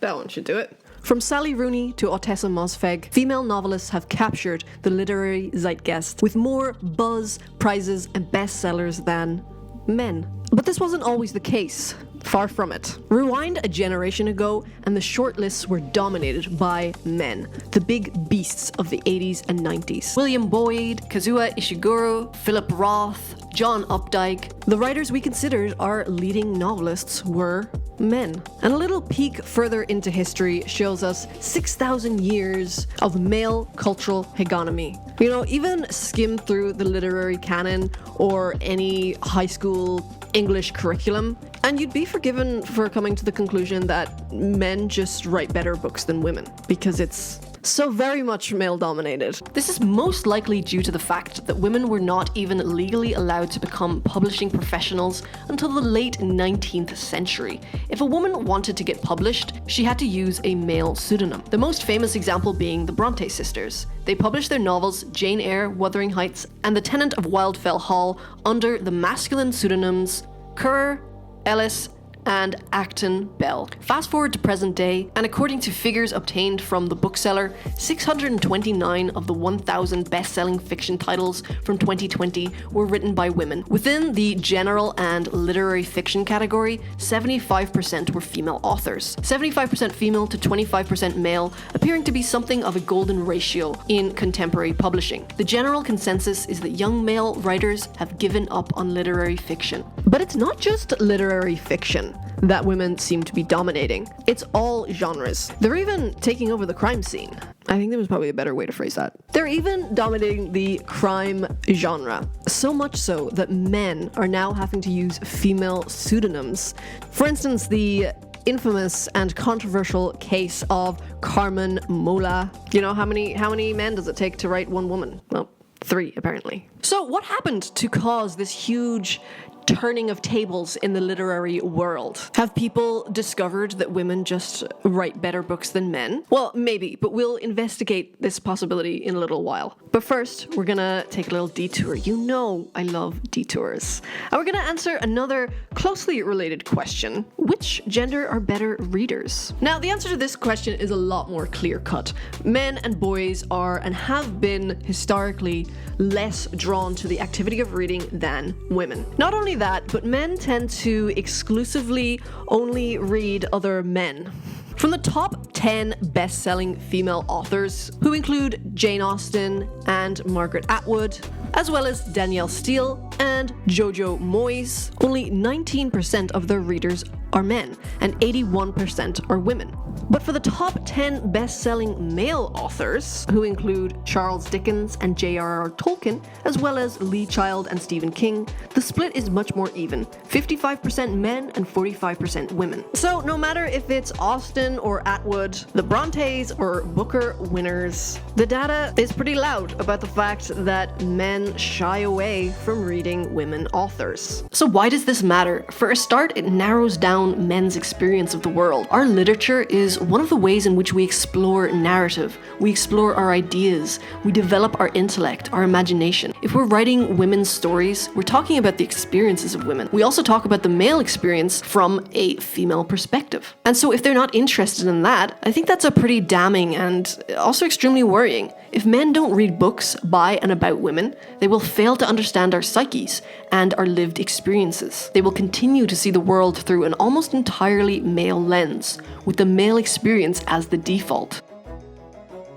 That one should do it. From Sally Rooney to Ottessa Moshfegh, female novelists have captured the literary zeitgeist with more buzz, prizes, and bestsellers than men. But this wasn't always the case. Far from it. Rewind a generation ago, and the shortlists were dominated by men, the big beasts of the 80s and 90s. William Boyd, Kazuo Ishiguro, Philip Roth, John Updike. The writers we considered our leading novelists were men. And a little peek further into history shows us 6,000 years of male cultural hegemony. You know, even skim through the literary canon or any high school English curriculum, and you'd be forgiven for coming to the conclusion that men just write better books than women, because it's so very much male-dominated. This is most likely due to the fact that women were not even legally allowed to become publishing professionals until the late 19th century. If a woman wanted to get published, she had to use a male pseudonym. The most famous example being the Bronte sisters. They published their novels Jane Eyre, Wuthering Heights, and The Tenant of Wildfell Hall under the masculine pseudonyms Currer, Ellis, and Acton Bell. Fast forward to present day, and according to figures obtained from the bookseller, 629 of the 1,000 best-selling fiction titles from 2020 were written by women. Within the general and literary fiction category, 75% were female authors. 75% female to 25% male, appearing to be something of a golden ratio in contemporary publishing. The general consensus is that young male writers have given up on literary fiction. But it's not just literary fiction that women seem to be dominating. It's all genres. They're even taking over the crime scene. I think there was probably a better way to phrase that. They're even dominating the crime genre. So much so that men are now having to use female pseudonyms. For instance, the infamous and controversial case of Carmen Mola. You know, how many men does it take to write one woman? Well, 3 apparently. So what happened to cause this huge turning of tables in the literary world? Have people discovered that women just write better books than men? Well, maybe, but we'll investigate this possibility in a little while. But first, we're gonna take a little detour. You know I love detours. And we're gonna answer another closely related question. Which gender are better readers? Now, the answer to this question is a lot more clear-cut. Men and boys are and have been historically less drawn to the activity of reading than women. Not only that, but men tend to exclusively only read other men. From the top 10 best-selling female authors, who include Jane Austen and Margaret Atwood, as well as Danielle Steele and Jojo Moyes, only 19% of their readers are men, and 81% are women. But for the top 10 best-selling male authors, who include Charles Dickens and J.R.R. Tolkien, as well as Lee Child and Stephen King, the split is much more even, 55% men and 45% women. So no matter if it's Austen or Atwood, the Brontes or Booker winners, the data is pretty loud about the fact that men shy away from reading women authors. So why does this matter? For a start, it narrows down men's experience of the world. Our literature is one of the ways in which we explore narrative, we explore our ideas, we develop our intellect, our imagination. If we're writing women's stories, we're talking about the experiences of women. We also talk about the male experience from a female perspective. And so if they're not interested in that, I think that's a pretty damning and also extremely worrying. If men don't read books by and about women, they will fail to understand our psyches and our lived experiences. They will continue to see the world through an almost entirely male lens, with the male experience as the default.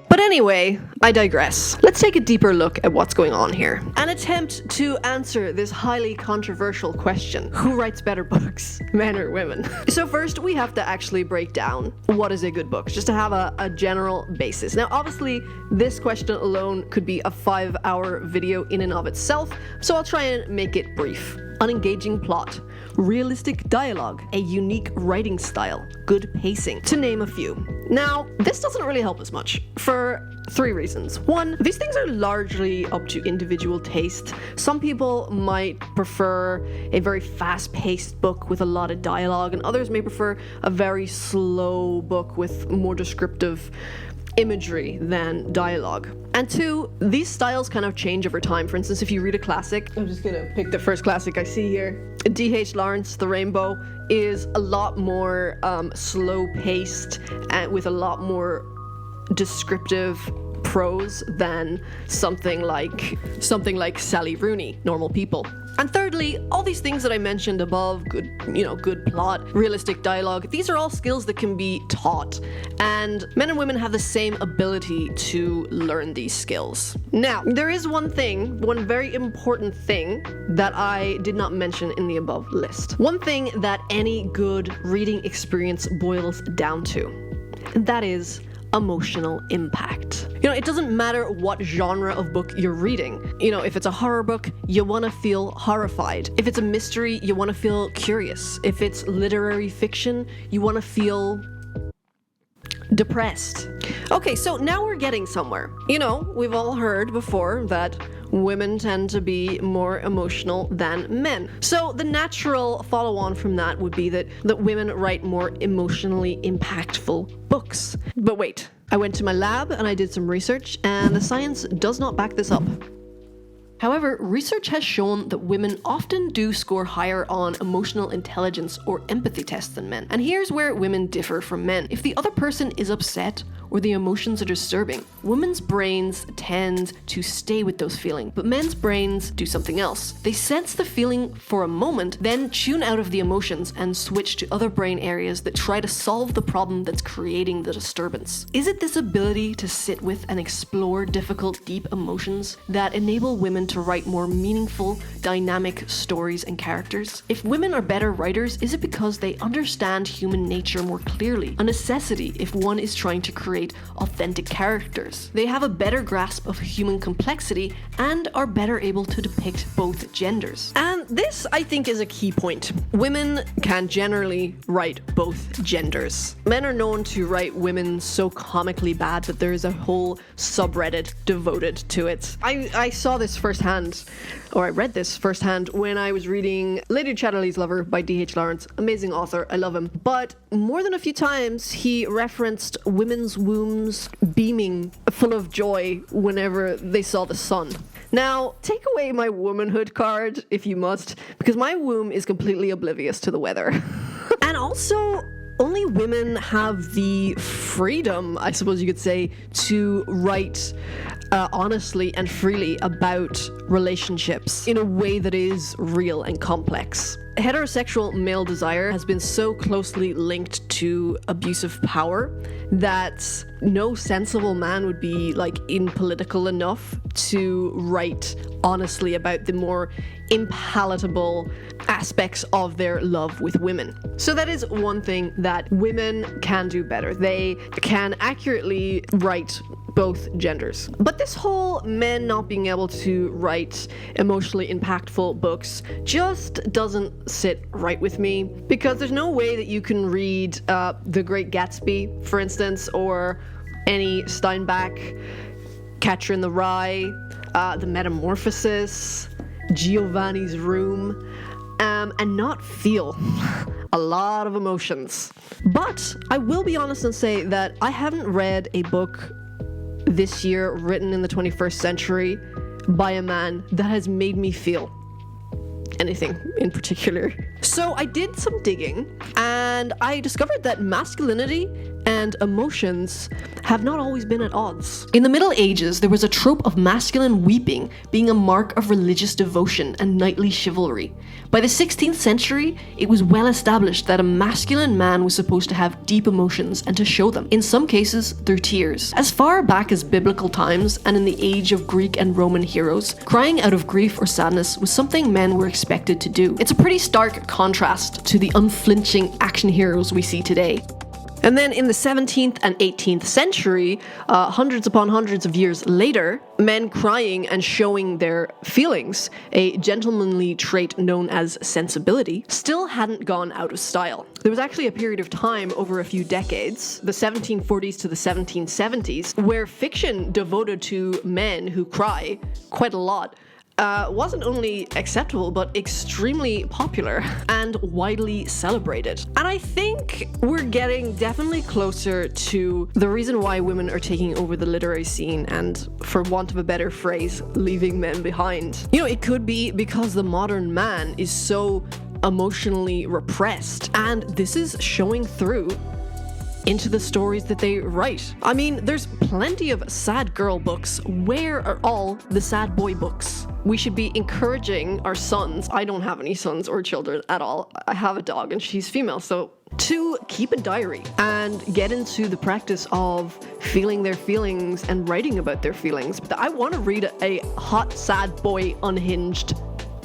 But anyway, I digress. Let's take a deeper look at what's going on here. An attempt to answer this highly controversial question: who writes better books, men or women? So first, we have to actually break down what is a good book, just to have a general basis. Now, obviously, this question alone could be a 5-hour video in and of itself, so I'll try and make it brief. An engaging plot, realistic dialogue, a unique writing style, good pacing, to name a few. Now, this doesn't really help us much, for 3 reasons. 1, these things are largely up to individual taste. Some people might prefer a very fast-paced book with a lot of dialogue, and others may prefer a very slow book with more descriptive imagery than dialogue. And two, these styles kind of change over time. For instance, if you read a classic, I'm just gonna pick the first classic I see here. D.H. Lawrence, The Rainbow, is a lot more slow-paced and with a lot more descriptive prose than something like Sally Rooney, Normal People. And thirdly, all these things that I mentioned above, good plot, realistic dialogue, these are all skills that can be taught. And men and women have the same ability to learn these skills. Now, there is one very important thing that I did not mention in the above list. One thing that any good reading experience boils down to, and that is emotional impact. It doesn't matter what genre of book you're reading. If it's a horror book, you want to feel horrified. If it's a mystery, you want to feel curious. If it's literary fiction, you want to feel depressed. Okay, so now we're getting somewhere. We've all heard before that women tend to be more emotional than men. So the natural follow-on from that would be that women write more emotionally impactful books. But wait, I went to my lab and I did some research, and the science does not back this up. However, research has shown that women often do score higher on emotional intelligence or empathy tests than men. And here's where women differ from men. If the other person is upset or the emotions are disturbing, women's brains tend to stay with those feelings, but men's brains do something else. They sense the feeling for a moment, then tune out of the emotions and switch to other brain areas that try to solve the problem that's creating the disturbance. Is it this ability to sit with and explore difficult, deep emotions that enable women to write more meaningful, dynamic stories and characters? If women are better writers, is it because they understand human nature more clearly? A necessity if one is trying to create authentic characters. They have a better grasp of human complexity and are better able to depict both genders. And this, I think, is a key point. Women can generally write both genders. Men are known to write women so comically bad that there is a whole subreddit devoted to it. I saw this firsthand, or I read this firsthand when I was reading Lady Chatterley's Lover by D.H. Lawrence. Amazing author, I love him. But more than a few times he referenced women's wombs beaming full of joy whenever they saw the sun. Now, take away my womanhood card if you must, because my womb is completely oblivious to the weather. And also, only women have the freedom, I suppose you could say, to write honestly and freely about relationships in a way that is real and complex. Heterosexual male desire has been so closely linked to abusive power that no sensible man would be impolitical enough to write honestly about the more impalatable aspects of their love with women. So that is one thing that women can do better. They can accurately write both genders. But this whole men not being able to write emotionally impactful books just doesn't sit right with me, because there's no way that you can read The Great Gatsby, for instance, or any Steinbeck, Catcher in the Rye, The Metamorphosis, Giovanni's Room, and not feel a lot of emotions. But I will be honest and say that I haven't read a book this year written in the 21st century by a man that has made me feel anything in particular. So I did some digging and I discovered that masculinity and emotions have not always been at odds. In the Middle Ages, there was a trope of masculine weeping being a mark of religious devotion and knightly chivalry. By the 16th century, it was well established that a masculine man was supposed to have deep emotions and to show them, in some cases through tears. As far back as biblical times and in the age of Greek and Roman heroes, crying out of grief or sadness was something men were expected to do. It's a pretty stark contrast to the unflinching action heroes we see today. And then in the 17th and 18th century, hundreds upon hundreds of years later, men crying and showing their feelings, a gentlemanly trait known as sensibility, still hadn't gone out of style. There was actually a period of time over a few decades, the 1740s to the 1770s, where fiction devoted to men who cry quite a lot wasn't only acceptable, but extremely popular and widely celebrated. And I think we're getting definitely closer to the reason why women are taking over the literary scene and, for want of a better phrase, leaving men behind. You know, it could be because the modern man is so emotionally repressed, and this is showing through into the stories that they write. I mean, there's plenty of sad girl books. Where are all the sad boy books? We should be encouraging our sons, I don't have any sons or children at all, I have a dog and she's female, so to keep a diary and get into the practice of feeling their feelings and writing about their feelings. I want to read a hot, sad boy, unhinged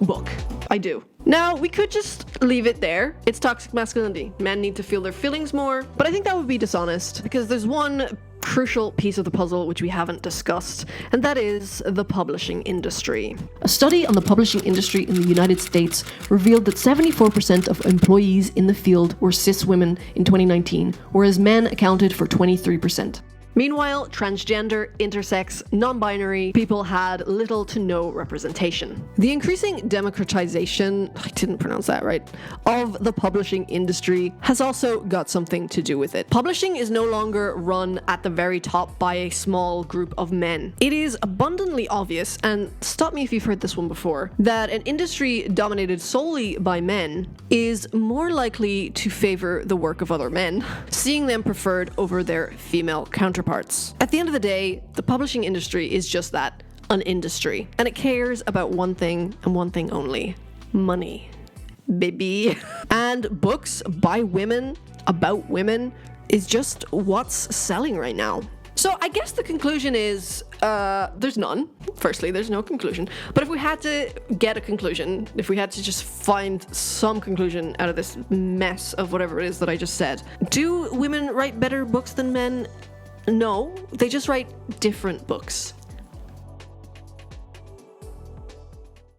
book. I do. Now, we could just leave it there. It's toxic masculinity. Men need to feel their feelings more, but I think that would be dishonest because there's one crucial piece of the puzzle which we haven't discussed, and that is the publishing industry. A study on the publishing industry in the United States revealed that 74% of employees in the field were cis women in 2019, whereas men accounted for 23%. Meanwhile, transgender, intersex, non-binary people had little to no representation. The increasing democratization, I didn't pronounce that right, of the publishing industry has also got something to do with it. Publishing is no longer run at the very top by a small group of men. It is abundantly obvious, and stop me if you've heard this one before, that an industry dominated solely by men is more likely to favor the work of other men, seeing them preferred over their female counterparts. At the end of the day, the publishing industry is just that, an industry. And it cares about one thing and one thing only: money. Baby. And books by women, about women, is just what's selling right now. So I guess the conclusion is, there's none. Firstly, there's no conclusion. But if we had to get a conclusion, if we had to just find some conclusion out of this mess of whatever it is that I just said, do women write better books than men? No, they just write different books.